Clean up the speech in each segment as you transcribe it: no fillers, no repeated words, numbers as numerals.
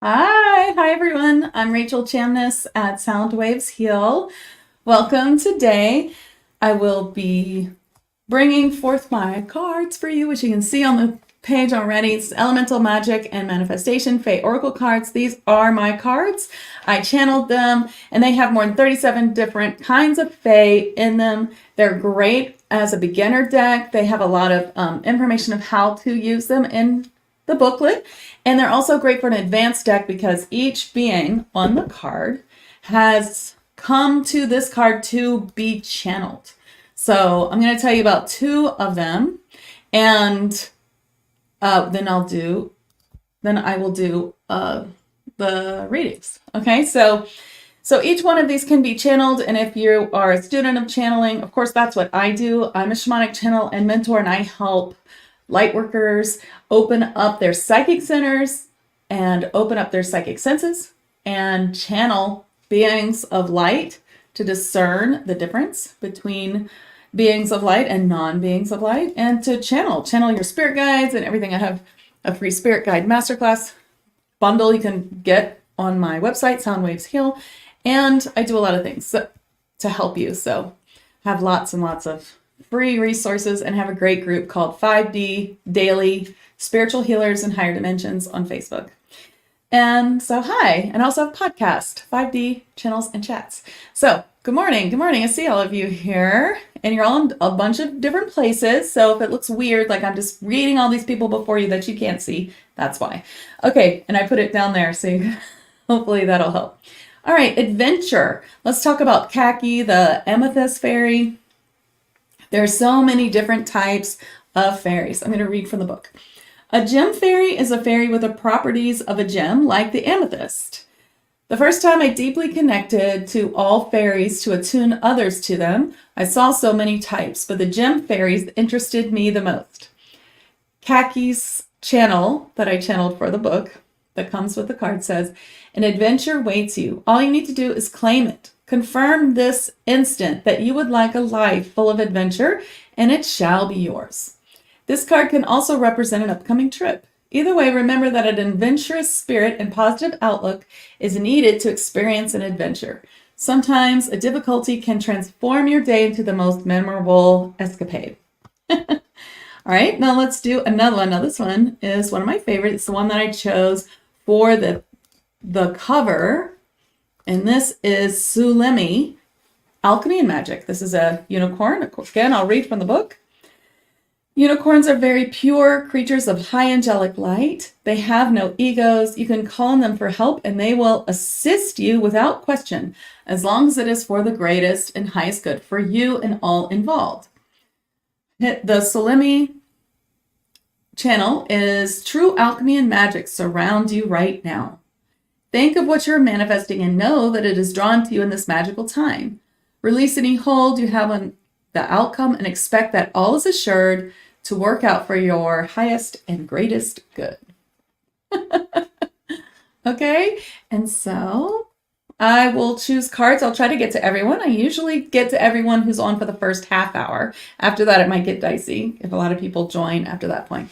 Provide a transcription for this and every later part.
Hi everyone. I'm Rachel Chamness at Sound Waves Heal. Welcome today. I will be bringing forth my cards for you, which you can see on the page already. It's Elemental Magic and Manifestation Fae Oracle cards. These are my cards. I channeled them and they have more than 37 different kinds of Fae in them. They're great as a beginner deck. They have a lot of information of how to use them in the booklet. And they're also great for an advanced deck because each being on the card has come to this card to be channeled. So I'm going to tell you about two of them, and then I will do the readings. Okay, so each one of these can be channeled, and if you are a student of channeling, of course, that's what I do. I'm a shamanic channel and mentor, and I help light workers open up their psychic centers and open up their psychic senses and channel beings of light to discern the difference between beings of light and non-beings of light, and to channel your spirit guides and everything. I have a free spirit guide masterclass bundle you can get on my website, Sound Waves Heal, and I do a lot of things to help you. So have lots and lots of free resources and have a great group called 5D Daily Spiritual Healers in Higher Dimensions on Facebook. And so, hi, and also have podcast, 5D channels and chats. So, good morning. Good morning. I see all of you here, and you're all in a bunch of different places. So if it looks weird, like I'm just reading all these people before you that you can't see, that's why. Okay, and I put it down there, so hopefully that'll help. All right, adventure. Let's talk about Khaki, the amethyst fairy. There are so many different types of fairies. I'm going to read from the book. A gem fairy is a fairy with the properties of a gem, like the amethyst. The first time I deeply connected to all fairies to attune others to them, I saw so many types, but the gem fairies interested me the most. Khaki's channel that I channeled for the book that comes with the card says, an adventure waits you. All you need to do is claim it. Confirm this instant that you would like a life full of adventure, and it shall be yours. This card can also represent an upcoming trip. Either way, remember that an adventurous spirit and positive outlook is needed to experience an adventure. Sometimes a difficulty can transform your day into the most memorable escapade. All right, now let's do another one. Now this one is one of my favorites. It's the one that I chose for the cover. And this is Sulemi, Alchemy and Magic. This is a unicorn. Again, I'll read from the book. Unicorns are very pure creatures of high angelic light. They have no egos. You can call on them for help and they will assist you without question, as long as it is for the greatest and highest good for you and all involved. The Sulemi channel is true alchemy and magic surround you right now. Think of what you're manifesting and know that it is drawn to you in this magical time. Release any hold you have on the outcome and expect that all is assured to work out for your highest and greatest good. Okay, and so I will choose cards. I'll try to get to everyone. I usually get to everyone who's on for the first half hour. After that, it might get dicey if a lot of people join after that point.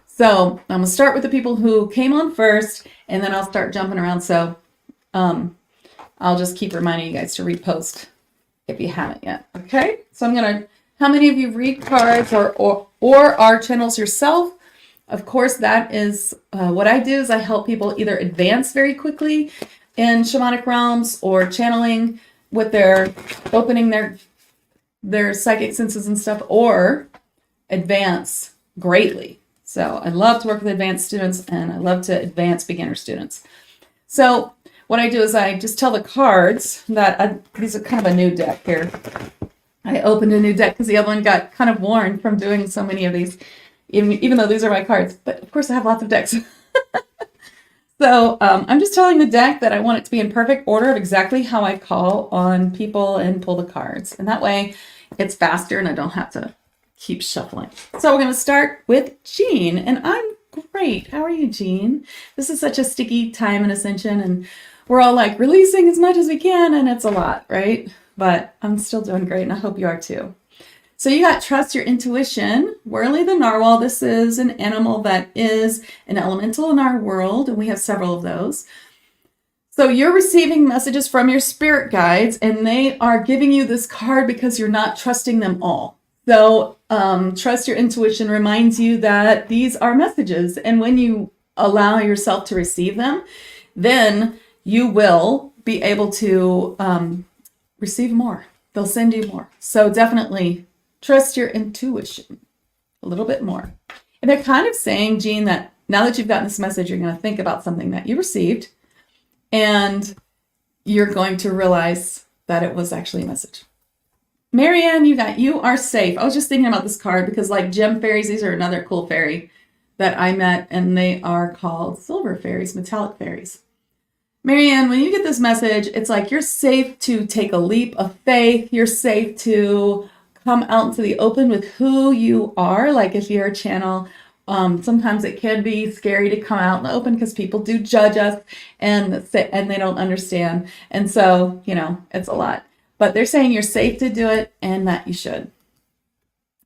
So I'm going to start with the people who came on first, and then I'll start jumping around. So I'll just keep reminding you guys to repost if you haven't yet. Okay, so I'm going to, how many of you read cards or are channels yourself? Of course, that is what I do is I help people either advance very quickly in shamanic realms or channeling with their opening their psychic senses and stuff, or advance greatly. So I love to work with advanced students and I love to advance beginner students. So what I do is I just tell the cards that these are kind of a new deck here. I opened a new deck because the other one got kind of worn from doing so many of these, even though these are my cards. But of course I have lots of decks. So I'm just telling the deck that I want it to be in perfect order of exactly how I call on people and pull the cards. And that way it's faster and I don't have to keep shuffling. So we're going to start with Jean, and I'm great. How are you, Jean? This is such a sticky time in Ascension, and we're all like releasing as much as we can, and it's a lot, right? But I'm still doing great, and I hope you are too. So you got trust your intuition. Whirly the narwhal. This is an animal that is an elemental in our world, and we have several of those. So you're receiving messages from your spirit guides, and they are giving you this card because you're not trusting them all. So trust your intuition reminds you that these are messages, and when you allow yourself to receive them, then you will be able to receive more. They'll send you more. So definitely trust your intuition a little bit more. And they're kind of saying, Jean, that now that you've gotten this message, you're going to think about something that you received, and you're going to realize that it was actually a message. Marianne, you are safe. I was just thinking about this card because like gem fairies, these are another cool fairy that I met, and they are called silver fairies, metallic fairies. Marianne, when you get this message, it's like you're safe to take a leap of faith. You're safe to come out into the open with who you are. Like if you're a channel, sometimes it can be scary to come out in the open because people do judge us and they don't understand. And so, it's a lot. But they're saying you're safe to do it and that you should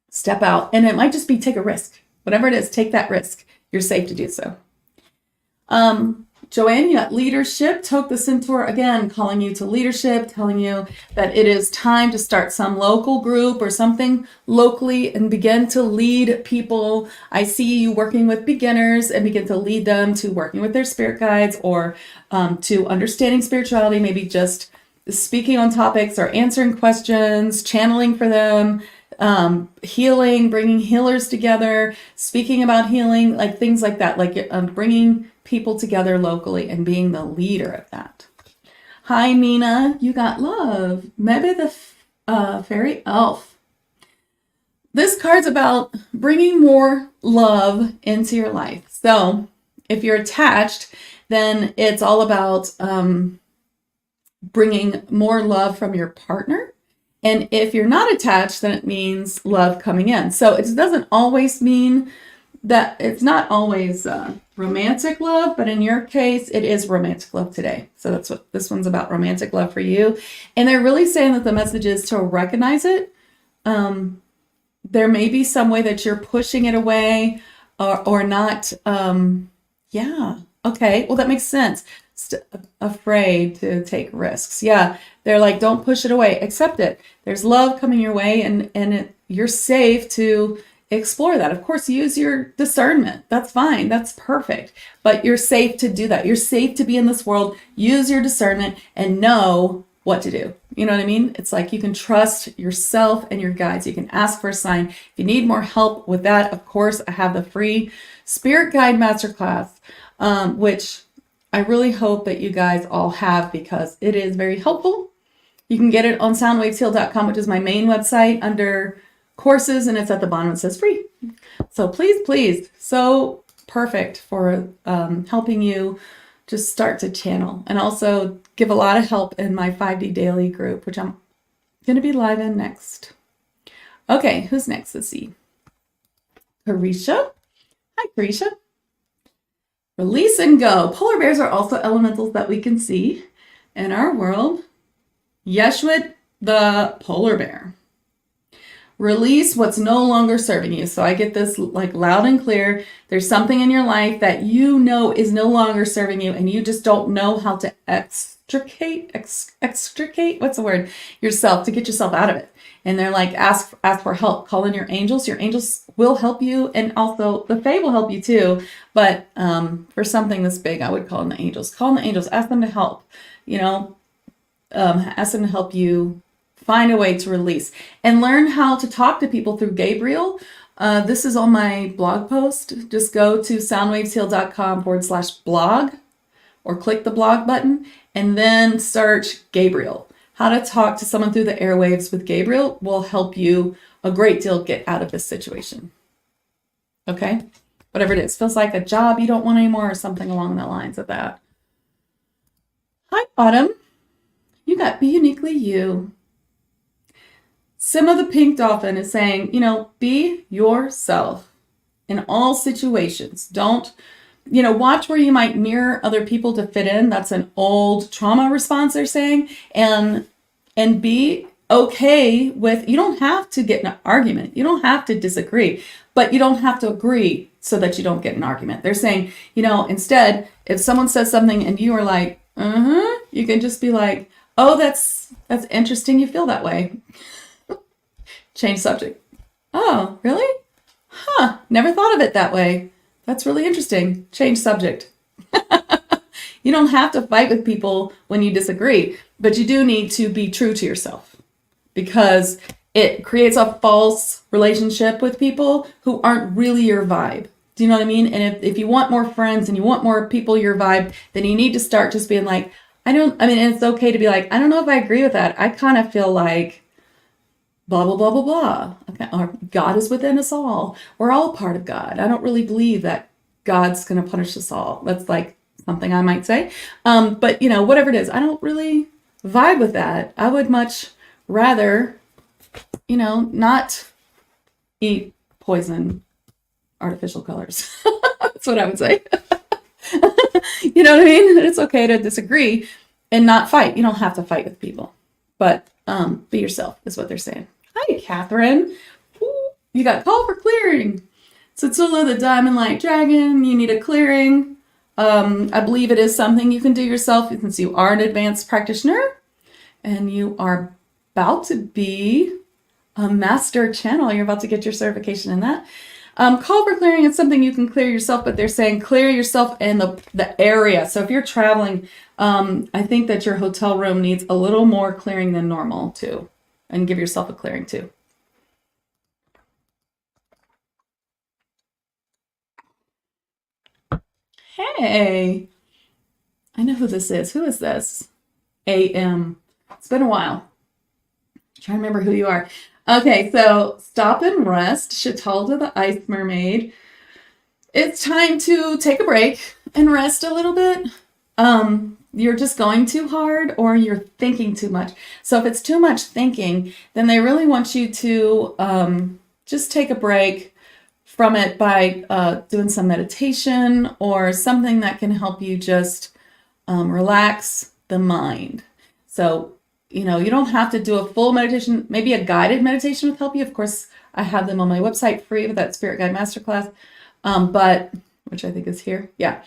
step out. And it might just be take a risk. Whatever it is, take that risk. You're safe to do so. Joanne, you got leadership. Toke the Centaur, again, calling you to leadership, telling you that it is time to start some local group or something locally and begin to lead people. I see you working with beginners and begin to lead them to working with their spirit guides or to understanding spirituality, maybe just speaking on topics or answering questions, channeling for them, healing, bringing healers together, speaking about healing, like things like that, like bringing people together locally and being the leader of that. Hi, Nina. You got love. Maybe the fairy elf. This card's about bringing more love into your life. So if you're attached, then it's all about bringing more love from your partner. And if you're not attached, then it means love coming in. So it doesn't always mean that it's not always romantic love, but in your case, it is romantic love today. So that's what this one's about, romantic love for you. And they're really saying that the message is to recognize it. There may be some way that you're pushing it away or not. Yeah. Okay. Well, that makes sense. Afraid to take risks. Yeah. They're like, don't push it away. Accept it. There's love coming your way and you're safe to explore that. Of course, use your discernment. That's fine. That's perfect. But you're safe to do that. You're safe to be in this world. Use your discernment and know what to do. You know what I mean? It's like you can trust yourself and your guides. You can ask for a sign. If you need more help with that, of course, I have the free Spirit Guide Masterclass, which I really hope that you guys all have because it is very helpful. You can get it on soundwavesheal.com, which is my main website, under courses, and it's at the bottom. It says free. So please, so perfect for helping you just start to channel, and also give a lot of help in my 5D daily group, which I'm going to be live in next. Okay, who's next? Let's see. Carisha. Hi, Carisha. Release and go. Polar bears are also elementals that we can see in our world. Yeshwit, the polar bear. Release what's no longer serving you. So I get this like loud and clear. There's something in your life that you know is no longer serving you, and you just don't know how to extricate, what's the word? Yourself, to get yourself out of it. And they're like, ask for help. Call in your angels. Your angels will help you, and also the Fae will help you too. But for something this big, I would call in the angels. Call in the angels. Ask them to help. Ask them to help you find a way to release and learn how to talk to people through Gabriel. This is on my blog post. Just go to soundwavesheal.com/blog or click the blog button and then search Gabriel. How to talk to someone through the airwaves with Gabriel will help you a great deal get out of this situation. Okay? Whatever it is. Feels like a job you don't want anymore or something along the lines of that. Hi, Autumn. You got Be Uniquely You. Simma the pink dolphin is saying, be yourself in all situations. Don't, watch where you might mirror other people to fit in. That's an old trauma response, they're saying. And be okay with, you don't have to get in an argument. You don't have to disagree, but you don't have to agree so that you don't get an argument. They're saying, instead, if someone says something and you are like, you can just be like, oh, that's interesting. You feel that way. Change subject. Oh, really? Huh. Never thought of it that way. That's really interesting. Change subject. You don't have to fight with people when you disagree, but you do need to be true to yourself, because it creates a false relationship with people who aren't really your vibe. Do you know what I mean? And if you want more friends and you want more people your vibe, then you need to start just being like, and it's okay to be like, I don't know if I agree with that. I kind of feel like blah, blah, blah, blah, blah. Okay. Or God is within us all. We're all part of God. I don't really believe that God's going to punish us all. That's like something I might say. But whatever it is, I don't really vibe with that. I would much rather, not eat poison, artificial colors. That's what I would say. You know what I mean? It's okay to disagree and not fight. You don't have to fight with people, but be yourself is what they're saying. Hi, Catherine. Ooh, you got call for clearing. So Tula, the Diamond Light Dragon, you need a clearing. I believe it is something you can do yourself since you are an advanced practitioner and you are about to be a master channel. You're about to get your certification in that. Call for clearing is something you can clear yourself, but they're saying clear yourself in the area. So if you're traveling, I think that your hotel room needs a little more clearing than normal too, and give yourself a clearing too. Hey, I know who this is. Who is this? AM. It's been a while. I'm trying to remember who you are. Okay, so stop and rest. Shatalda the Ice Mermaid. It's time to take a break and rest a little bit. You're just going too hard or you're thinking too much. So if it's too much thinking, then they really want you to just take a break from it by doing some meditation or something that can help you just relax the mind. So, you don't have to do a full meditation. Maybe a guided meditation would help you. Of course, I have them on my website free with that Spirit Guide Masterclass, but which I think is here. Yeah.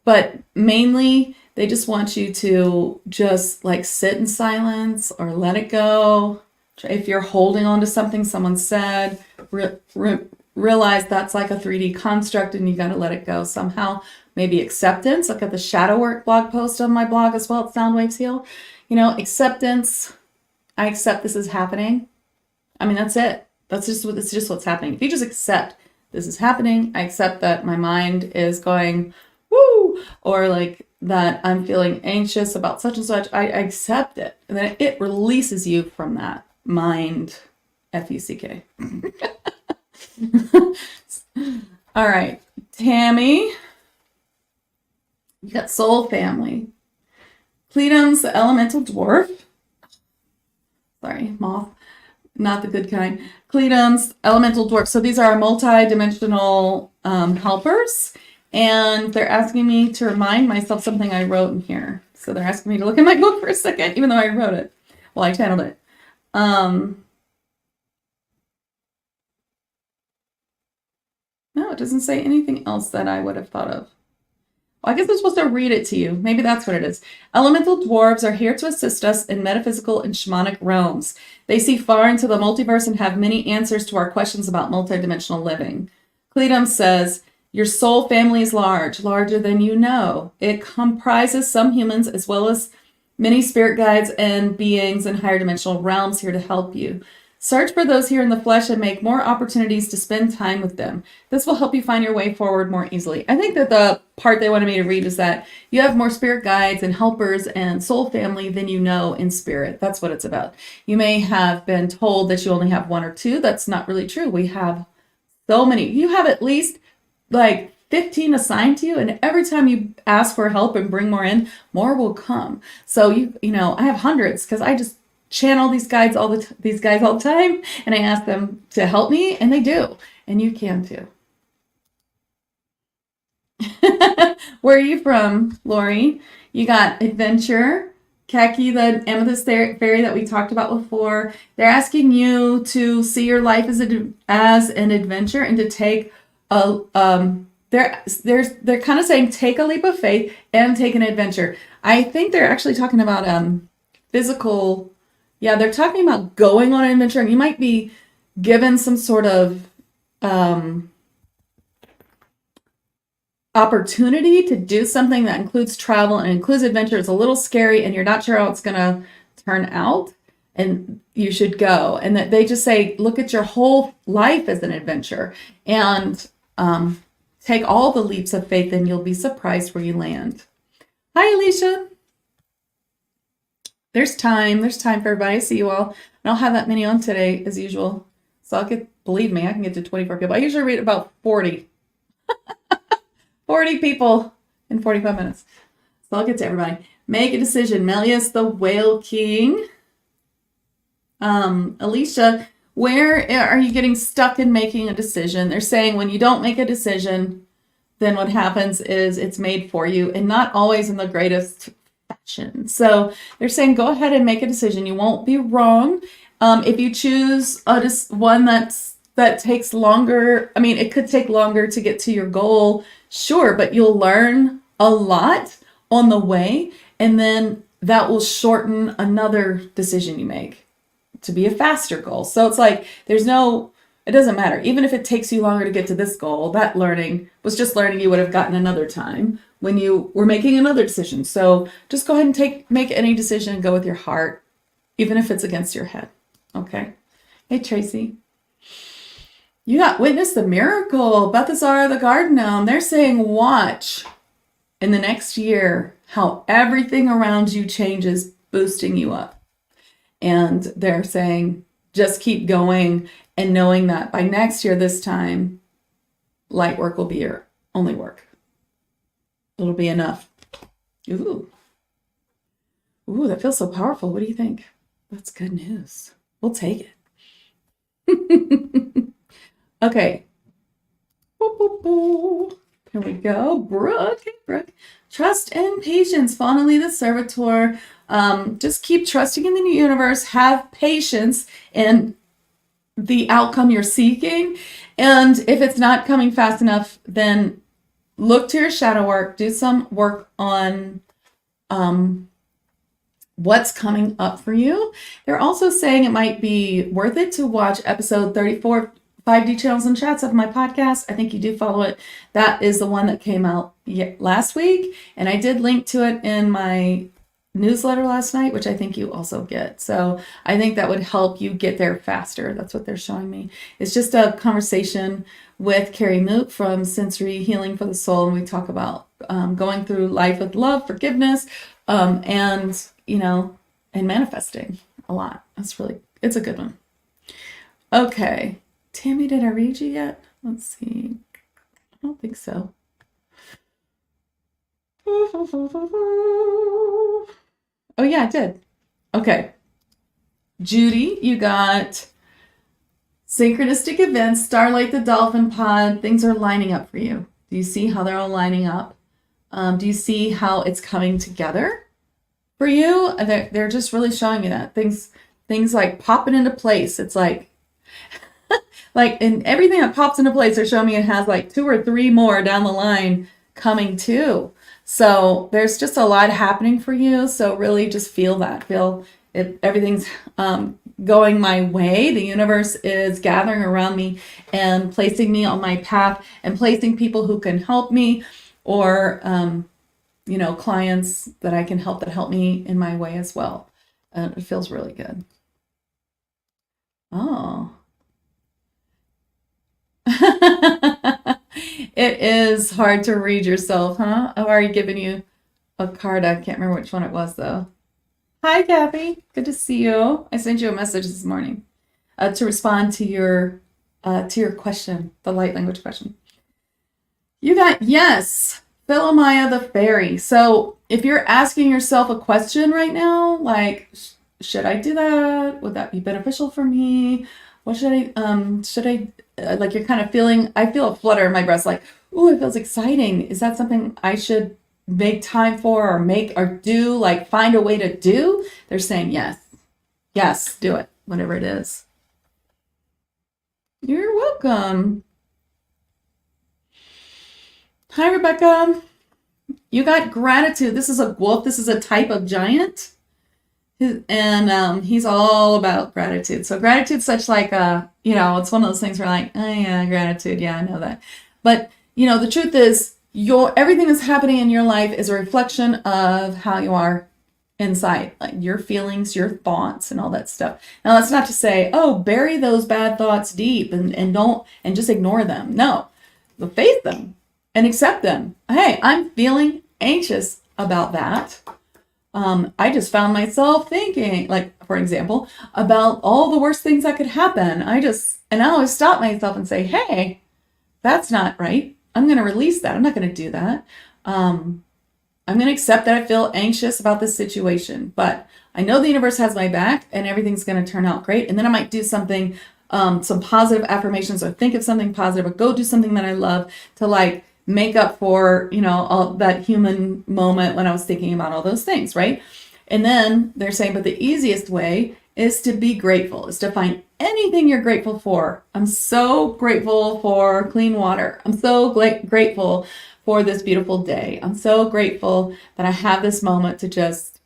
But mainly they just want you to just like sit in silence or let it go. If you're holding on to something someone said, realize that's like a 3D construct and you got to let it go somehow. Maybe acceptance. Look at the shadow work blog post on my blog as well at Soundwaves Heal. Acceptance. I accept this is happening. That's it. It's just what's happening. If you just accept this is happening, I accept that my mind is going, woo, or like that I'm feeling anxious about such and such. I accept it. And then it releases you from that mind, F-U-C-K. All right, Tammy. You got Soul Family. Cletum's the Elemental Dwarf. Sorry, moth. Not the good kind. Cletum's Elemental Dwarf. So these are multi-dimensional helpers. And they're asking me to remind myself something I wrote in here. So they're asking me to look at my book for a second, even though I wrote it. Well, I channeled it. No, it doesn't say anything else that I would have thought of. Well, I guess I'm supposed to read it to you. Maybe that's what it is. Elemental dwarves are here to assist us in metaphysical and shamanic realms. They see far into the multiverse and have many answers to our questions about multidimensional living. Cletum says, your soul family is large, larger than you know. It comprises some humans as well as many spirit guides and beings in higher dimensional realms here to help you. Search for those here in the flesh and make more opportunities to spend time with them. This will help you find your way forward more easily. I think that the part they wanted me to read is that you have more spirit guides and helpers and soul family than you know in spirit. That's what it's about. You may have been told that you only have one or two. That's not really true. We have so many. You have at least like 15 assigned to you, and every time you ask for help and bring more in, more will come. So I have hundreds because I just channel these guys all the time, and I ask them to help me, and they do, and you can too. Where are you from, Lori? You got adventure, Khaki, the amethyst fairy that we talked about before, they're asking you to see your life as an adventure and to take a they're kind of saying take a leap of faith and take an adventure. I think they're actually talking about physical. Yeah, they're talking about going on an adventure, and you might be given some sort of opportunity to do something that includes travel and includes adventure. It's a little scary and you're not sure how it's going to turn out, and you should go. And that they just say, look at your whole life as an adventure and take all the leaps of faith, and you'll be surprised where you land. Hi, Alicia. There's time for everybody. I see you all. I don't have that many on today as usual. So believe me, I can get to 24 people. I usually read about 40 people in 45 minutes. So I'll get to everybody. Make a decision. Melius, the Whale King. Alicia, where are you getting stuck in making a decision? They're saying when you don't make a decision, then what happens is it's made for you, and not always in the greatest fashion. So they're saying go ahead and make a decision. You won't be wrong. If you choose one that takes longer, I mean, it could take longer to get to your goal, sure, but you'll learn a lot on the way, and then that will shorten another decision you make to be a faster goal. So it's like it doesn't matter. Even if it takes you longer to get to this goal, that learning was just learning you would have gotten another time when you were making another decision. So just go ahead and make any decision and go with your heart, even if it's against your head. Okay. Hey, Tracy. You got witness the miracle. Balthazar the garden gnome. They're saying watch in the next year how everything around you changes, boosting you up. And they're saying just keep going and knowing that by next year, this time, light work will be your only work. It'll be enough. Ooh, that feels so powerful. What do you think? That's good news. We'll take it. Okay. Here we go. Brooke. Hey, Brooke. Trust and patience. Finally, the servitor. Just keep trusting in the universe. Have patience in the outcome you're seeking. And if it's not coming fast enough, then look to your shadow work. Do some work on what's coming up for you. They're also saying it might be worth it to watch episode 34, 5D Channels and Chats of my podcast. I think you do follow it. That is the one that came out last week. And I did link to it in my newsletter last night, which I think you also get. So I think that would help you get there faster. That's what they're showing me. It's just a conversation with Carrie Moot from Sensory Healing for the Soul. And we talk about going through life with love, forgiveness, and manifesting a lot. It's a good one. Okay. Tammy, did I read you yet? Let's see. I don't think so. Oh, yeah, I did. Okay. Judy, you got synchronistic events, Starlight the Dolphin Pod. Things are lining up for you. Do you see how they're all lining up? Do you see how it's coming together for you? They're just really showing you that. Things like popping into place. It's like and everything that pops into place, they're showing me it has like 2 or 3 more down the line coming too. So there's just a lot happening for you. So really just feel it. Everything's going my way. The universe is gathering around me and placing me on my path and placing people who can help me, or clients that I can help that help me in my way as well. It feels really good. Oh. It is hard to read yourself, huh? I've already given you a card. I can't remember which one it was, though. Hi, Kathy. Good to see you. I sent you a message this morning to respond to your question, the light language question. You got yes, Philomaya the Fairy. So if you're asking yourself a question right now, like, should I do that? Would that be beneficial for me? What should I, you're kind of feeling, I feel a flutter in my breast, like, ooh, it feels exciting. Is that something I should make time for or make or do, like find a way to do, they're saying yes. Yes, do it, whatever it is. You're welcome. Hi, Rebecca. You got gratitude. This is a wolf. This is a type of giant. And he's all about gratitude. So gratitude's such like it's one of those things where like, oh yeah, gratitude. Yeah, I know that. But, the truth is everything that's happening in your life is a reflection of how you are inside, like your feelings, your thoughts, and all that stuff. Now, that's not to say, oh, bury those bad thoughts deep and just ignore them. No, but face them and accept them. Hey, I'm feeling anxious about that. I just found myself thinking, like, for example, about all the worst things that could happen. And I always stop myself and say, hey, that's not right. I'm going to release that. I'm not going to do that. I'm going to accept that I feel anxious about this situation, but I know the universe has my back and everything's going to turn out great. And then I might do something, some positive affirmations, or think of something positive, or go do something that I love to like make up for, all that human moment when I was thinking about all those things, right? And then they're saying, but the easiest way is to be grateful, is to find anything you're grateful for. I'm so grateful for clean water. I'm so grateful for this beautiful day. I'm so grateful that I have this moment to just,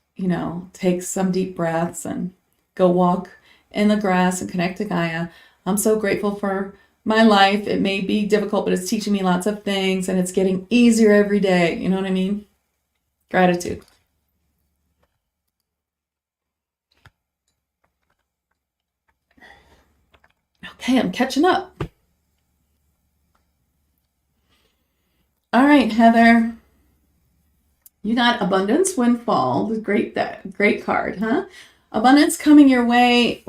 take some deep breaths and go walk in the grass and connect to Gaia. I'm so grateful for my life. It may be difficult, but it's teaching me lots of things and it's getting easier every day. You know what I mean? Gratitude. Okay, I'm catching up. All right, Heather. You got abundance, windfall. Great card, huh? Abundance coming your way.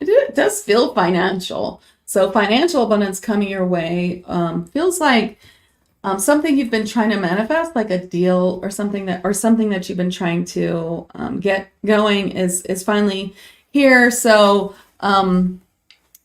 It does feel financial. So financial abundance coming your way feels like something you've been trying to manifest, like a deal or something that you've been trying to get going is finally here. So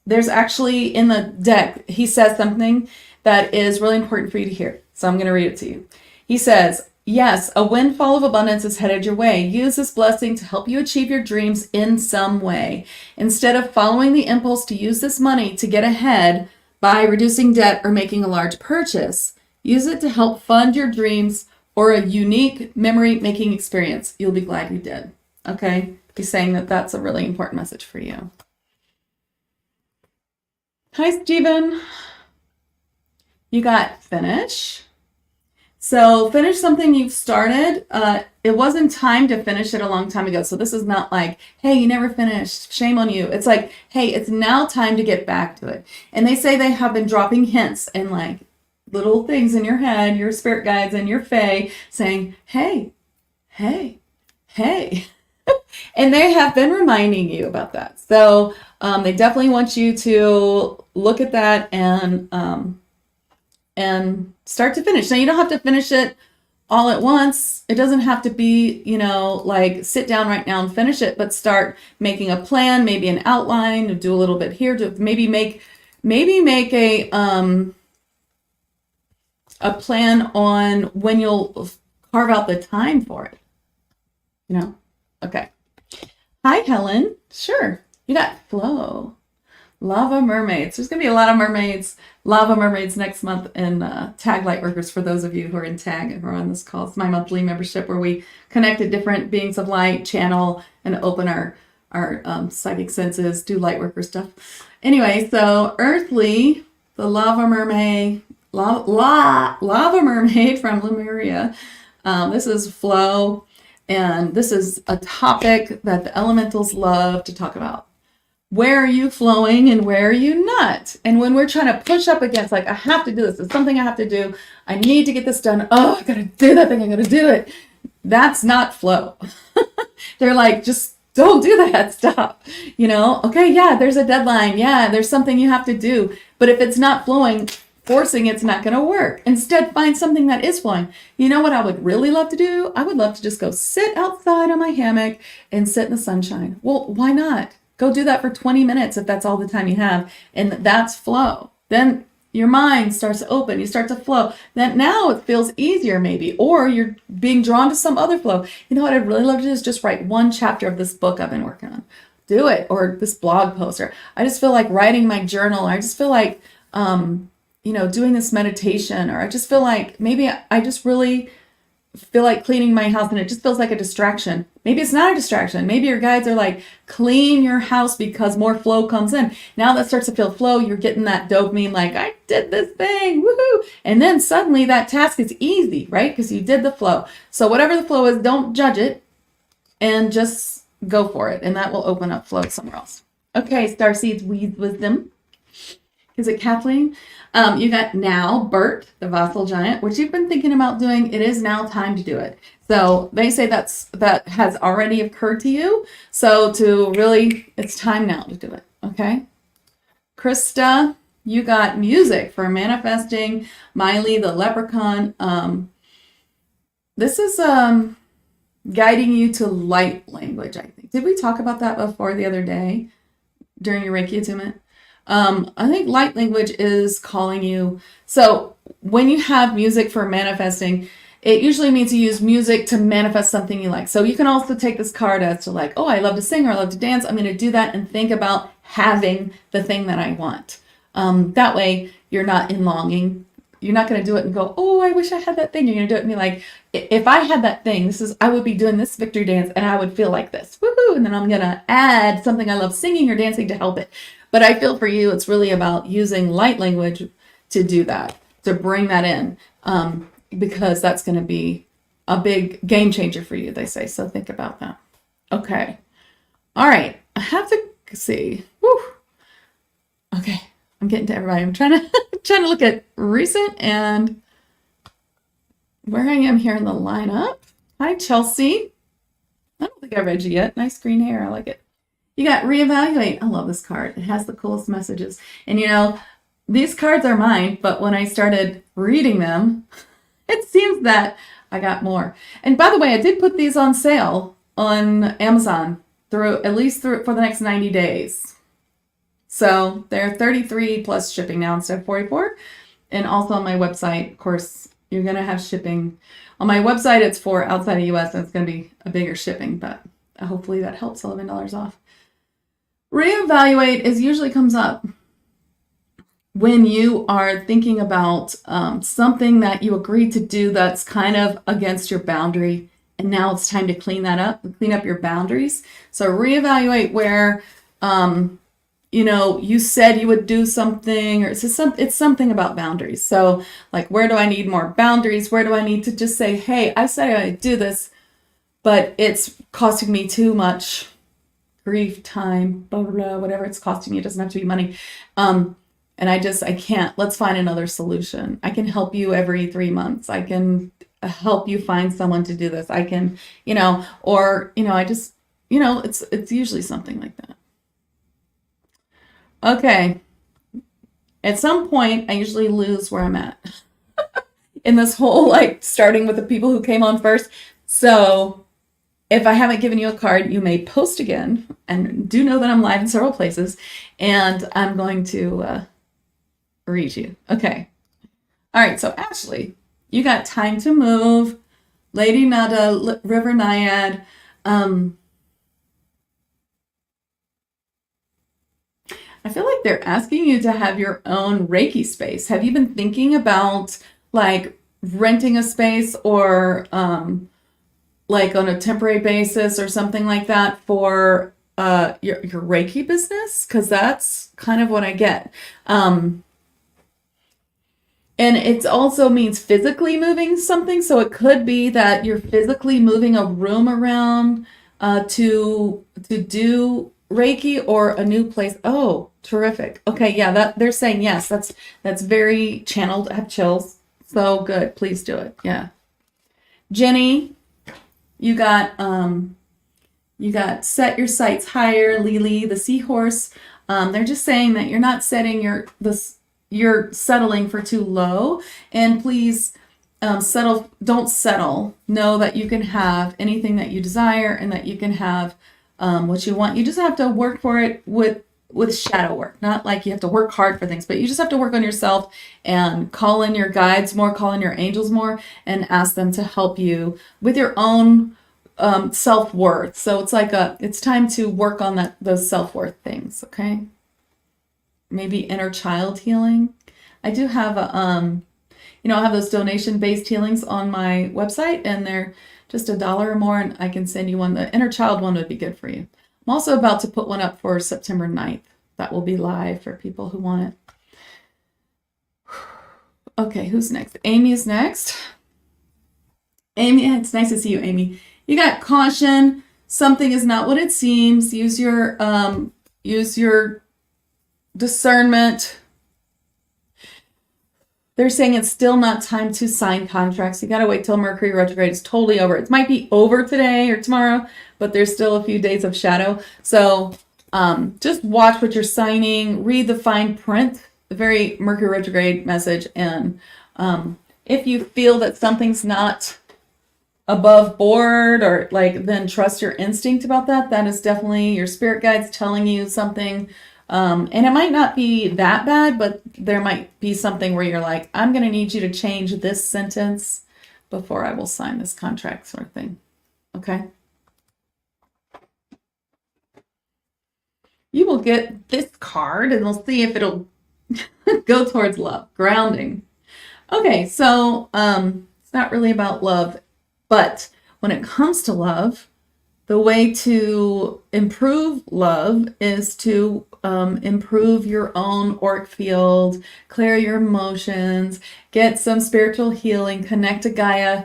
there's actually in the deck, he says something that is really important for you to hear. So I'm going to read it to you. He says, yes, a windfall of abundance is headed your way. Use this blessing to help you achieve your dreams in some way. Instead of following the impulse to use this money to get ahead by reducing debt or making a large purchase, use it to help fund your dreams or a unique memory-making experience. You'll be glad you did. Okay? He's saying that that's a really important message for you. Hi, Stephen. You got finish. So finish something you've started. It wasn't time to finish it a long time ago. So this is not like, hey, you never finished, shame on you. It's like, hey, it's now time to get back to it. And they say they have been dropping hints and like little things in your head, your spirit guides and your Fae saying, hey, hey, hey. And they have been reminding you about that. So they definitely want you to look at that and start to finish. Now, you don't have to finish it all at once. It doesn't have to be, like sit down right now and finish it, but start making a plan, maybe an outline, do a little bit here, to maybe make a plan on when you'll carve out the time for it. Okay. Hi, Helen. Sure. You got Flo. Lava mermaids. There's going to be a lot of lava mermaids next month in Tag Lightworkers for those of you who are in Tag and who are on this call. It's my monthly membership where we connect to different beings of light, channel, and open our psychic senses, do Lightworker stuff. Anyway, so Earthly, the lava mermaid from Lemuria. This is Flo, and this is a topic that the elementals love to talk about. Where are you flowing and where are you not? And when we're trying to push up against, like, I have to do this, it's something I have to do, I need to get this done, oh, I gotta do that thing, I gotta do it. That's not flow. They're like, just don't do that, stop. Okay, yeah, there's a deadline, yeah, there's something you have to do. But if it's not flowing, forcing it's not gonna work. Instead, find something that is flowing. You know what I would really love to do? I would love to just go sit outside on my hammock and sit in the sunshine. Well, why not? Go do that for 20 minutes if that's all the time you have. And that's flow. Then your mind starts to open, you start to flow. That now it feels easier maybe, or you're being drawn to some other flow. You know what I'd really love to do is just write one chapter of this book I've been working on. Do it, or this blog post, or I just feel like writing my journal, or I just feel like doing this meditation, or I just feel like maybe I just really feel like cleaning my house and it just feels like a distraction. Maybe it's not a distraction. Maybe your guides are like, clean your house because more flow comes in. Now that starts to feel flow, you're getting that dopamine, like, I did this thing, woohoo. And then suddenly that task is easy, right? Because you did the flow. So whatever the flow is, don't judge it and just go for it. And that will open up flow somewhere else. Okay, Starseeds, wisdom. Is it Kathleen? You got now Bert, the Vassal Giant, which you've been thinking about doing. It is now time to do it. So they say that has already occurred to you. So it's time now to do it. Okay. Krista, you got music for manifesting. Miley, the leprechaun. This is guiding you to light language, I think. Did we talk about that before the other day during your Reiki attunement? I think light language is calling you. So when you have music for manifesting, it usually means you use music to manifest something you like. So you can also take this card as to like, oh, I love to sing or I love to dance. I'm going to do that and think about having the thing that I want. That way you're not in longing. You're not going to do it and go, oh, I wish I had that thing. You're going to do it and be like, if I had that thing, I would be doing this victory dance and I would feel like this. Woohoo! And then I'm going to add something I love singing or dancing to help it. But I feel for you, it's really about using light language to do that, to bring that in, because that's going to be a big game changer for you, they say. So think about that. Okay. All right. I have to see. Woo. Okay. I'm getting to everybody. I'm trying to look at recent and where I am here in the lineup. Hi, Chelsea. I don't think I read you yet. Nice green hair. I like it. You got reevaluate. I love this card. It has the coolest messages. And these cards are mine, but when I started reading them, it seems that I got more. And by the way, I did put these on sale on Amazon for the next 90 days. So they're 33 plus shipping now instead of 44. And also on my website, of course, you're going to have shipping. On my website, it's for outside the US, and it's going to be a bigger shipping, but hopefully that helps. $11 off. Reevaluate usually comes up when you are thinking about something that you agreed to do that's kind of against your boundary, and now it's time to clean up your boundaries. So reevaluate where you said you would do something, or it's something about boundaries. So like, where do I need more boundaries? Where do I need to just say, hey, I said I'd do this, but it's costing me too much grief, time, blah, blah, blah, whatever it's costing you. It doesn't have to be money. And I can't. Let's find another solution. I can help you every 3 months. I can help you find someone to do this. I can, it's usually something like that. Okay. At some point, I usually lose where I'm at in this whole, starting with the people who came on first. So if I haven't given you a card, you may post again, and do know that I'm live in several places, and I'm going to read you. Okay. All right. So Ashley, you got time to move. Lady Nada, River Naiad. I feel like they're asking you to have your own Reiki space. Have you been thinking about renting a space, or on a temporary basis or something like that for your Reiki business? Because that's kind of what I get. And it also means physically moving something. So it could be that you're physically moving a room around to do Reiki, or a new place. Oh, terrific. Okay, yeah, that they're saying yes. That's very channeled. I have chills. So good. Please do it. Yeah. Jenny, you got set your sights higher. Lily, the seahorse. They're just saying that you're not setting you're settling for too low, and please don't settle. Know that you can have anything that you desire, and that you can have what you want. You just have to work for it with with shadow work, not like you have to work hard for things, but you just have to work on yourself and call in your guides more, call in your angels more, and ask them to help you with your own self-worth. So it's like it's time to work on those self-worth things. Okay. Maybe inner child healing. I do have I have those donation-based healings on my website, and they're just $1 or more, and I can send you one. The inner child one would be good for you. I'm also about to put one up for September 9th. That will be live for people who want it. Okay, who's next? Amy is next. Amy, it's nice to see you, Amy. You got caution. Something is not what it seems. Use your discernment. They're saying it's still not time to sign contracts. You got to wait till Mercury retrograde is totally over. It might be over today or tomorrow, but there's still a few days of shadow. So just watch what you're signing, read the fine print, the very Mercury retrograde message. And if you feel that something's not above board or then trust your instinct about that. That is definitely your spirit guides telling you something. And it might not be that bad, but there might be something where you're like, I'm going to need you to change this sentence before I will sign this contract, sort of thing. Okay. You will get this card and we'll see if it'll go towards love, grounding. Okay. So, it's not really about love, but when it comes to love, the way to improve love is to improve your own auric field, clear your emotions, get some spiritual healing, connect to Gaia,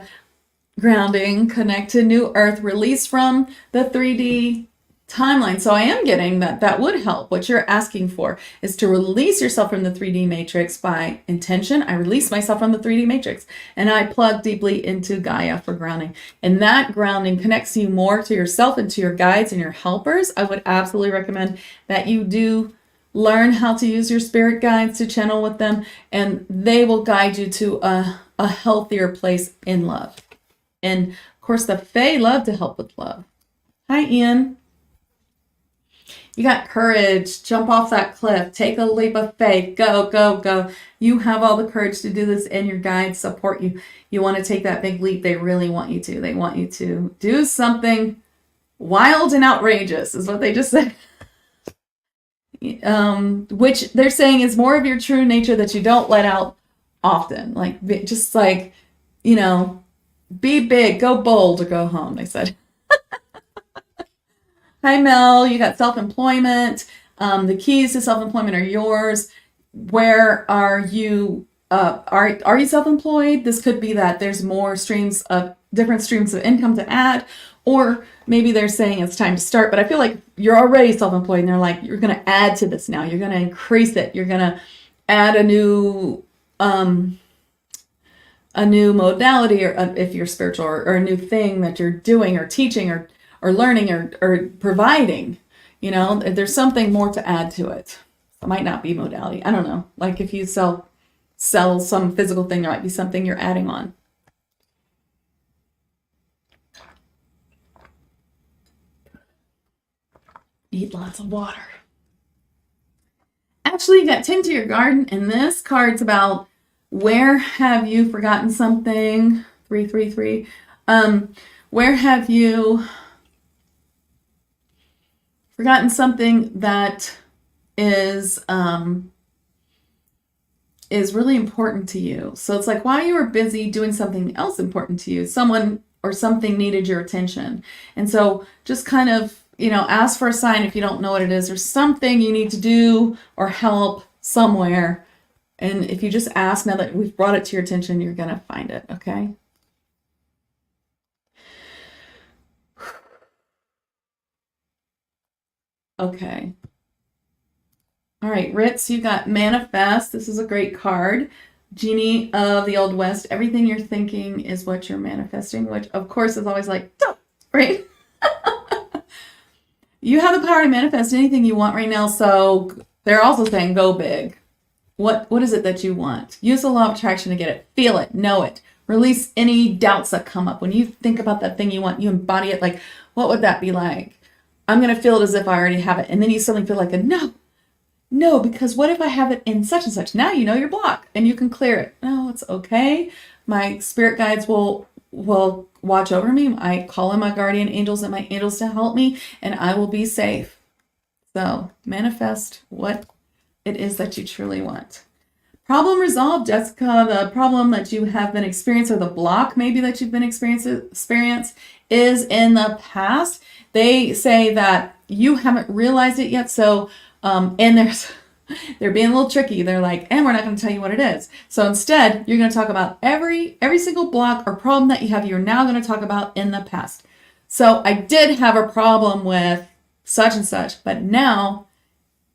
grounding, connect to New Earth, release from the 3D timeline. So I am getting that would help. What you're asking for is to release yourself from the 3D matrix by intention. I release myself from the 3D matrix and I plug deeply into Gaia for grounding. And that grounding connects you more to yourself and to your guides and your helpers. I would absolutely recommend that you do learn how to use your spirit guides to channel with them, and they will guide you to a healthier place in love. And of course, the Fae love to help with love. Hi, Ian. You got courage. Jump off that cliff. Take a leap of faith. Go, go, go. You have all the courage to do this, and your guides support you. You want to take that big leap. They really want you to. They want you to do something wild and outrageous, is what they just said. Which they're saying is more of your true nature that you don't let out often. Be big, go bold, or go home, they said. Hi, Mel. You got self-employment. The keys to self-employment are yours. Where are you? Are you self-employed? This could be that there's more different streams of income to add, or maybe they're saying it's time to start. But I feel like you're already self-employed, and they're like, you're going to add to this now. You're going to increase it. You're going to add a new modality, or if you're spiritual, or a new thing that you're doing or teaching or learning or providing. There's something more to add to it. It might not be modality. I don't know. Like if you sell some physical thing, there might be something you're adding on. Eat lots of water. Actually, you got tend to your garden, and this card's about where have you forgotten something? 333. Where have you forgotten something that is really important to you? So it's like while you were busy doing something else important to you, someone or something needed your attention. And so just kind of, ask for a sign if you don't know what it is, or something you need to do or help somewhere. And if you just ask, now that we've brought it to your attention, you're going to find it. Okay. Okay. All right, Ritz, you got manifest. This is a great card. Genie of the Old West. Everything you're thinking is what you're manifesting, which of course is always like, right? You have the power to manifest anything you want right now. So they're also saying go big. What is it that you want? Use the law of attraction to get it. Feel it. Know it. Release any doubts that come up. When you think about that thing you want, you embody it. Like, what would that be like? I'm going to feel it as if I already have it. And then you suddenly feel like, no, No, because what if I have it in such and such? Now you know your block and you can clear it. No, it's okay. My spirit guides will watch over me. I call in my guardian angels and my angels to help me, and I will be safe. So manifest what it is that you truly want. Problem resolved, Jessica. The problem that you have been experiencing, or the block maybe that you've been experience is in the past. They say that you haven't realized it yet. So, and they're being a little tricky. They're like, and we're not going to tell you what it is. So instead, you're going to talk about every single block or problem that you have. You're now going to talk about in the past. So I did have a problem with such and such, but now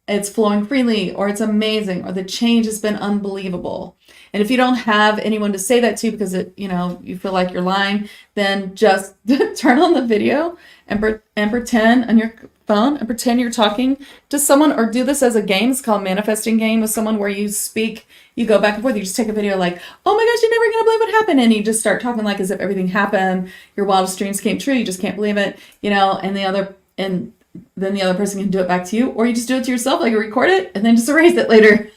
it's flowing freely, or it's amazing, or the change has been unbelievable. And if you don't have anyone to say that to because you feel like you're lying, then just turn on the video and pretend on your phone and pretend you're talking to someone, or do this as a game. It's called manifesting game with someone, where you speak, you go back and forth. You just take a video like, oh my gosh, you're never going to believe what happened. And you just start talking like as if everything happened. Your wildest dreams came true. You just can't believe it, and then the other person can do it back to you, or you just do it to yourself, like you record it and then just erase it later.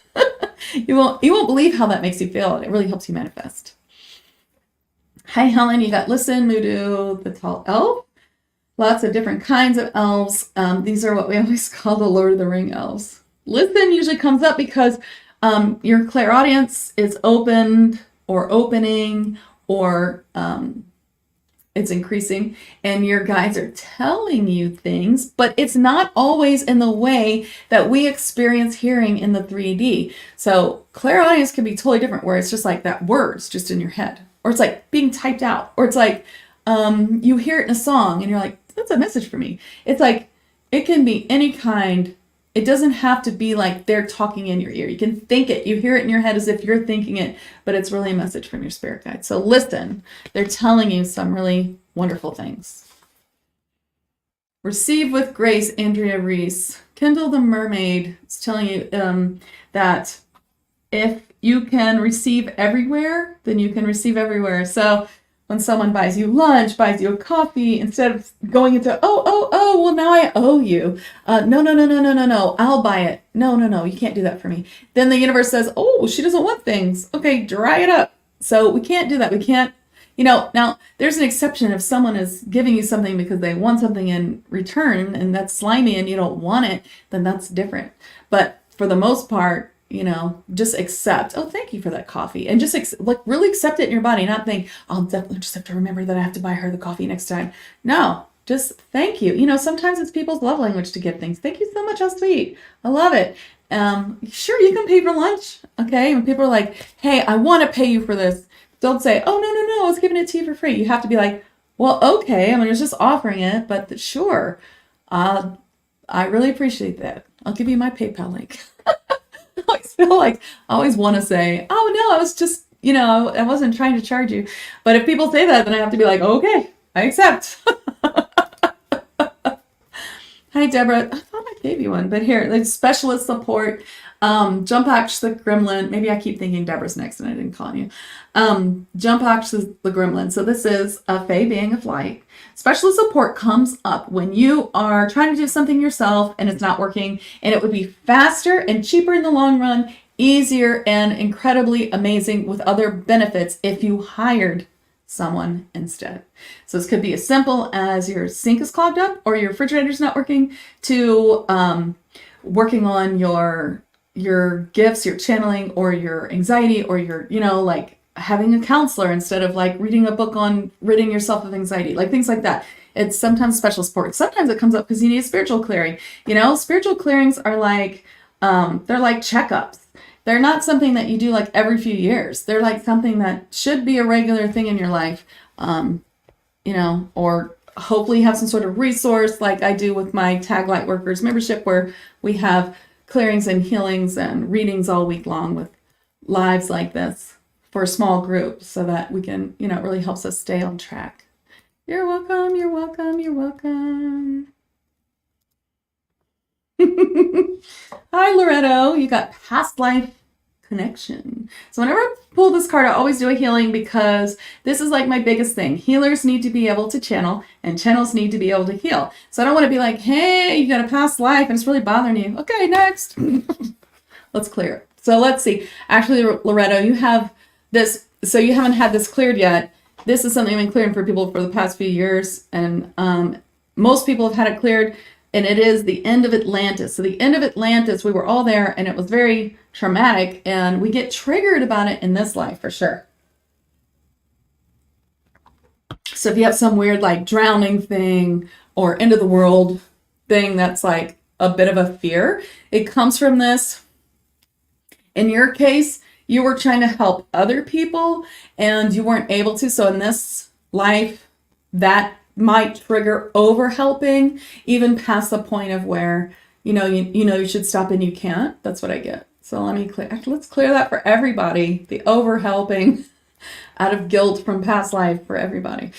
You won't believe how that makes you feel. It really helps you manifest. Hi, Helen. You got listen, Mudu, the tall elf. Lots of different kinds of elves. These are what we always call the Lord of the Ring elves. Listen usually comes up because your clairaudience is opened or opening, or it's increasing, and your guides are telling you things, but it's not always in the way that we experience hearing in the 3D. So clairaudience can be totally different, where it's just like that words just in your head, or it's like being typed out, or it's like you hear it in a song and you're like, that's a message for me. It's like, it can be any kind. It doesn't have to be like they're talking in your ear. You can think it. You hear it in your head as if you're thinking it, but it's really a message from your spirit guide. So listen, they're telling you some really wonderful things. Receive with grace, Andrea Reese. Kendall the Mermaid is telling you that if you can receive everywhere, then you can receive everywhere. So when someone buys you lunch, buys you a coffee, instead of going into, well, now I owe you. No, I'll buy it. No, you can't do that for me. Then the universe says, oh, she doesn't want things. Okay, dry it up. So we can't do that. We can't, now there's an exception. If someone is giving you something because they want something in return, and that's slimy and you don't want it, then that's different. But for the most part, just accept, oh, thank you for that coffee. And just really accept it in your body, not think, I'll definitely just have to remember that I have to buy her the coffee next time. No, just thank you. Sometimes it's people's love language to give things. Thank you so much. How sweet. I love it. Sure, you can pay for lunch. Okay. When people are like, hey, I want to pay you for this, don't say, oh, no, I was giving it to you for free. You have to be like, well, okay. I was just offering it, but sure. I really appreciate that. I'll give you my PayPal link. I always feel like I always want to say, oh, no, I was just, I wasn't trying to charge you. But if people say that, then I have to be like, okay, I accept. Hi, Deborah. I thought I gave you one, but here, like specialist support, Jump Axe the Gremlin. Maybe I keep thinking Deborah's next and I didn't call you. Jump Axe the Gremlin. So this is a Fae being of light. Specialist support comes up when you are trying to do something yourself and it's not working, and it would be faster and cheaper in the long run, easier and incredibly amazing with other benefits if you hired someone instead. So this could be as simple as your sink is clogged up or your refrigerator's not working, to working on your gifts, your channeling, or your anxiety, or your, like having a counselor instead of like reading a book on ridding yourself of anxiety, like things like that. It's sometimes special support. Sometimes it comes up because you need a spiritual clearing. Spiritual clearings are like, they're like checkups. They're not something that you do like every few years. They're like something that should be a regular thing in your life, or hopefully have some sort of resource like I do with my Tag Light Workers membership, where we have clearings and healings and readings all week long with lives like this for a small group, so that we can, it really helps us stay on track. You're welcome, you're welcome, you're welcome. Hi, Loretto. You got past life connection. So whenever I pull this card, I always do a healing because this is like my biggest thing. Healers need to be able to channel and channels need to be able to heal. So I don't want to be like, hey, you got a past life and it's really bothering you. Okay, next. Let's clear it. So let's see. Actually, Loretto, you have this. So you haven't had this cleared yet. This is something I've been clearing for people for the past few years. And most people have had it cleared. And it is the end of Atlantis. So the end of Atlantis, we were all there and it was very traumatic. And we get triggered about it in this life for sure. So if you have some weird like drowning thing or end of the world thing that's like a bit of a fear, it comes from this. In your case, you were trying to help other people and you weren't able to. So in this life, that might trigger over helping, even past the point of where, you should stop and you can't. That's what I get. So let's clear that for everybody. The over helping out of guilt from past life for everybody.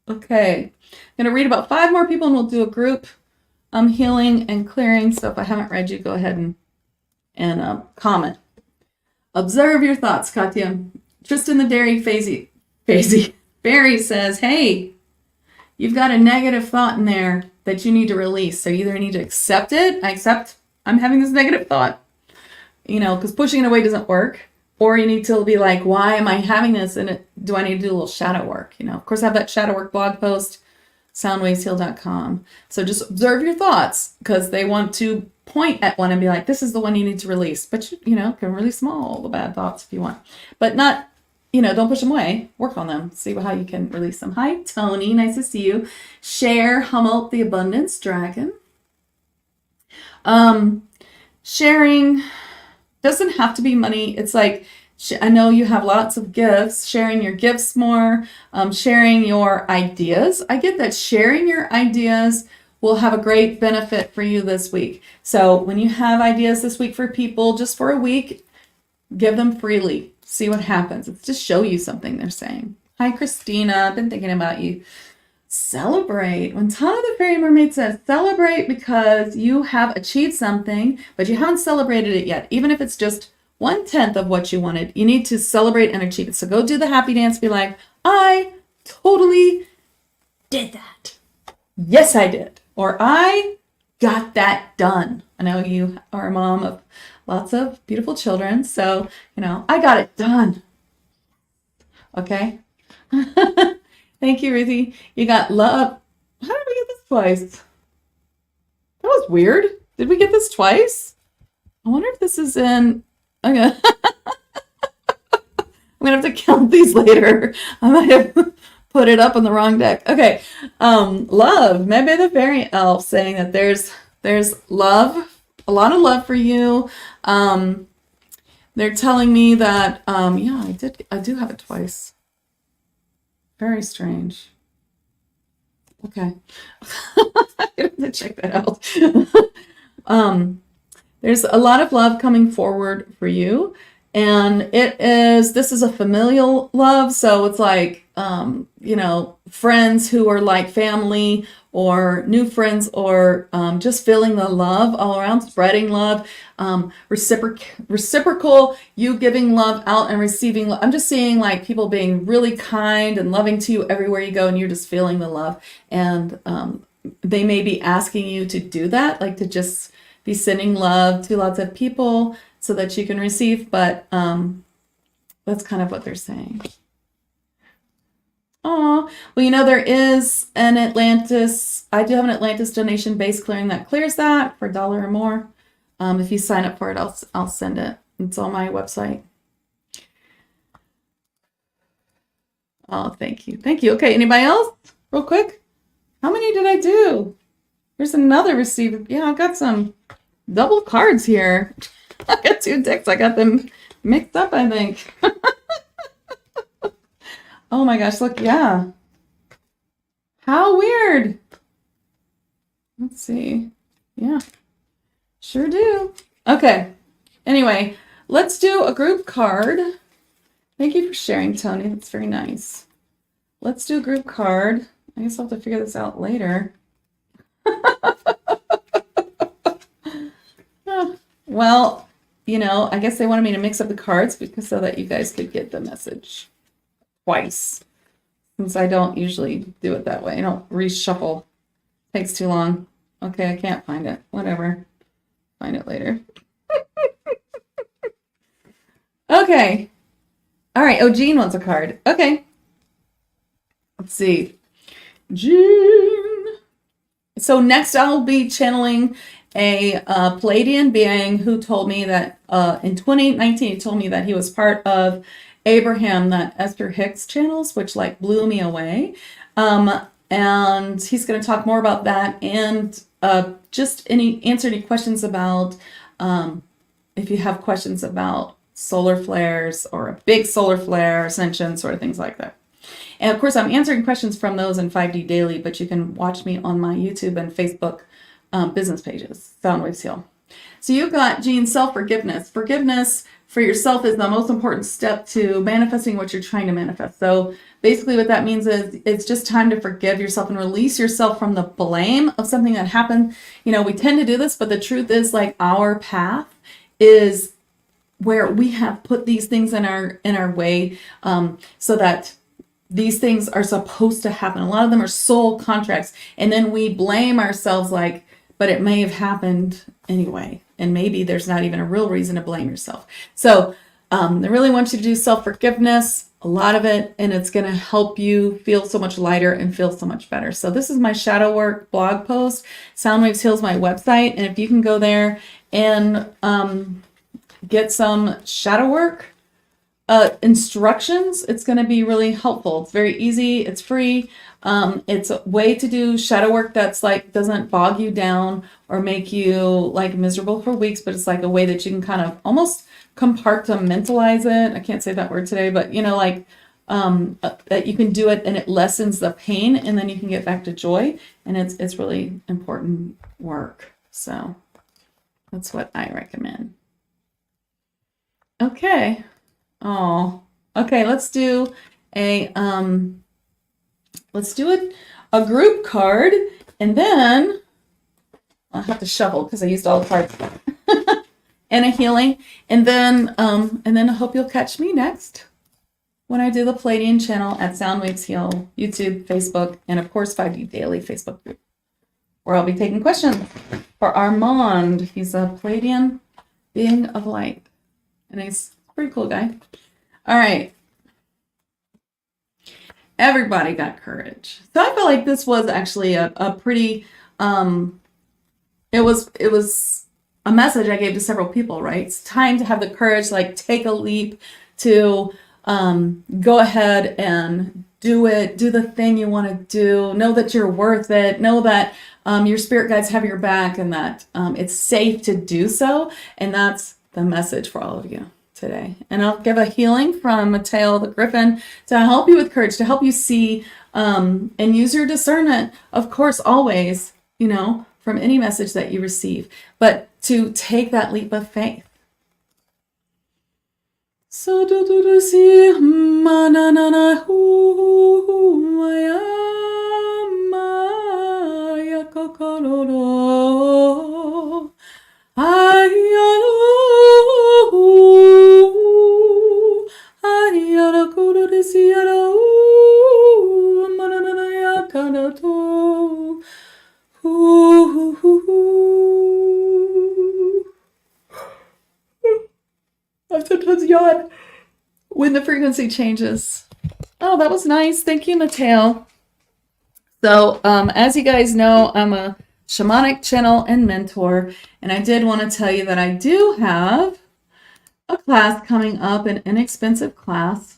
Okay, I'm going to read about 5 more people and we'll do a group healing and clearing. So if I haven't read you, go ahead and comment. Observe your thoughts, Katya. Tristan the Dairy Fairy says, hey, you've got a negative thought in there that you need to release. So you either need to accept it. I accept I'm having this negative thought, because pushing it away doesn't work. Or you need to be like, why am I having this? And do I need to do a little shadow work? Of course, I have that shadow work blog post, soundwavesheal.com. So just observe your thoughts because they want to point at one and be like, this is the one you need to release. But you can release them all, the bad thoughts if you want. But not, don't push them away. Work on them. See how you can release them. Hi, Tony. Nice to see you. Share Hummel the Abundance Dragon. Sharing doesn't have to be money. It's like, I know you have lots of gifts, sharing your gifts more, sharing your ideas. I get that sharing your ideas will have a great benefit for you this week. So when you have ideas this week for people, just for a week, give them freely. See what happens. It's just show you something they're saying. Hi, Christina. I've been thinking about you. Celebrate. When Tana the Fairy Mermaid says celebrate because you have achieved something, but you haven't celebrated it yet. Even if it's just 1/10 of what you wanted, you need to celebrate and achieve it. So go do the happy dance. Be like, I totally did that. Yes, I did. Or I got that done. I know you are a mom of lots of beautiful children. So, I got it done. Okay. Thank you, Ruthie. You got love. How did we get this twice? That was weird. Did we get this twice? I wonder if this is in... Okay. I'm going to have to count these later. I might have put it up on the wrong deck. Okay. Love. Maybe the fairy elf saying that there's love. A lot of love for you. They're telling me that, I do have it twice. Very strange. Okay. I have to check that out. There's a lot of love coming forward for you. And this is a familial love. So it's like, friends who are like family or new friends or just feeling the love all around, spreading love, reciprocal, you giving love out and receiving love. I'm just seeing like people being really kind and loving to you everywhere you go and you're just feeling the love. And they may be asking you to do that, like to just be sending love to lots of people so that you can receive. But that's kind of what they're saying. Oh, well, there is an Atlantis. I do have an Atlantis donation base clearing that clears that for $1 or more. If you sign up for it, I'll send it. It's on my website. Oh, thank you. Thank you. Okay, anybody else? Real quick. How many did I do? There's another receiver. Yeah, I got some double cards here. I got 2 decks. I got them mixed up, I think. Oh my gosh, look, yeah. How weird. Let's see. Yeah, sure do. Okay. Anyway, let's do a group card. Thank you for sharing, Tony. That's very nice. Let's do a group card. I guess I'll have to figure this out later. Well, you know, I guess they wanted me to mix up the cards because so that you guys could get the message twice. Since I don't usually do it that way. I don't reshuffle. Takes too long. Okay, I can't find it. Whatever. Find it later. Okay. All right. Oh, Jean wants a card. Okay. Let's see. Jean. So next I'll be channeling a Palladian being who told me that in 2019, he told me that he was part of Abraham, that Esther Hicks channels, which like blew me away. And he's going to talk more about that and just answer any questions about if you have questions about solar flares or a big solar flare, ascension, sort of things like that. And of course, I'm answering questions from those in 5D Daily, but you can watch me on my YouTube and Facebook business pages, Soundwaves Heal. So you've got, Jean, self-forgiveness. Forgiveness for yourself is the most important step to manifesting what you're trying to manifest. So basically what that means is it's just time to forgive yourself and release yourself from the blame of something that happened. You know, we tend to do this, but the truth is like our path is where we have put these things in our way so that these things are supposed to happen. A lot of them are soul contracts. And then we blame ourselves like, but it may have happened anyway. And maybe there's not even a real reason to blame yourself. So I really want you to do self-forgiveness, a lot of it, and it's going to help you feel so much lighter and feel so much better. So this is my shadow work blog post. Soundwaves Heal is my website. And if you can go there and get some shadow work instructions, it's going to be really helpful. It's very easy. It's free. It's a way to do shadow work that's like doesn't bog you down or make you like miserable for weeks, but it's like a way that you can kind of almost compartmentalize it. I can't say that word today, but you know, like that you can do it and it lessens the pain and then you can get back to joy. And it's really important work. So that's what I recommend. Okay. Oh, okay. Let's do a group card, and then I'll have to shuffle because I used all the cards. And a healing, and then I hope you'll catch me next when I do the Palladian channel at Soundwaves Heal, YouTube, Facebook, and of course 5D Daily Facebook group, where I'll be taking questions for Armand. He's a Palladian being of light, and he's a pretty cool guy. All right. Everybody got courage. So I feel like this was actually a pretty, it was a message I gave to several people, right? It's time to have the courage, like take a leap to go ahead and do it, do the thing you want to do, know that you're worth it, know that your spirit guides have your back and that it's safe to do so. And that's the message for all of you today. And I'll give a healing from Mateo the Griffin to help you with courage, to help you see and use your discernment, of course, always, you know, from any message that you receive, but to take that leap of faith. So do do do see manana hu maya maya kokororo ayaro ayaro korore siaro manana yakanato I sometimes yawn when the frequency changes. Oh, that was nice. Thank you, Mateo. So, as you guys know, I'm a shamanic channel and mentor, and I did want to tell you that I do have a class coming up, an inexpensive class.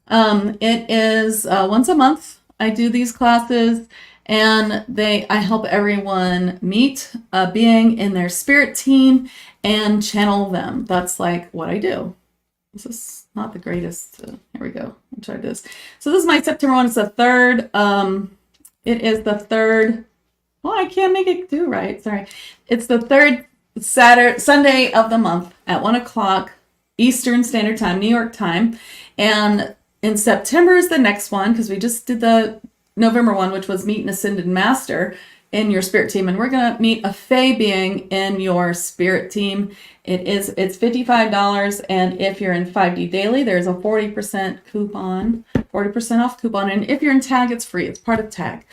It is once a month. I do these classes, and I help everyone meet a being in their spirit team and channel them. That's like what I do. This is not the greatest. Here we go. I'll try this. So this is my September one. It's the third. It is the third Oh, I can't make it do right. Sorry. It's the third Sunday of the month at 1 o'clock Eastern Standard Time, New York time. And in September is the next one, because we just did the November one, which was Meet an Ascended Master in your spirit team. And we're going to meet a Fae being in your spirit team. It's $55. And if you're in 5D Daily, there's a 40% off coupon. And if you're in Tag, it's free. It's part of Tag.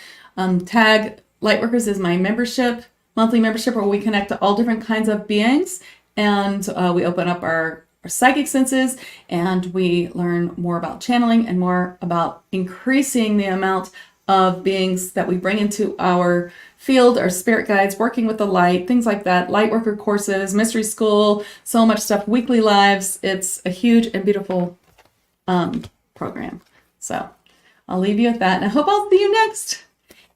Tag Lightworkers is my monthly membership, where we connect to all different kinds of beings, and we open up our psychic senses, and we learn more about channeling and more about increasing the amount of beings that we bring into our field, our spirit guides, working with the light, things like that, Lightworker courses, mystery school, so much stuff, weekly lives. It's a huge and beautiful program. So I'll leave you with that, and I hope I'll see you next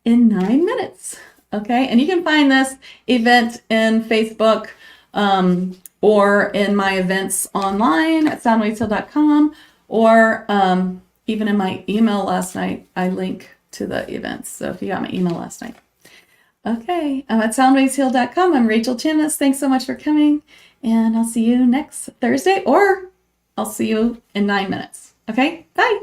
in 9 minutes. Okay, and you can find this event in Facebook or in my events online at soundwavesheal.com, or even in my email last night, I link to the events. So if you got my email last night. Okay, I'm at soundwavesheal.com. I'm Rachel Chamness. Thanks so much for coming, and I'll see you next Thursday, or I'll see you in 9 minutes. Okay, bye.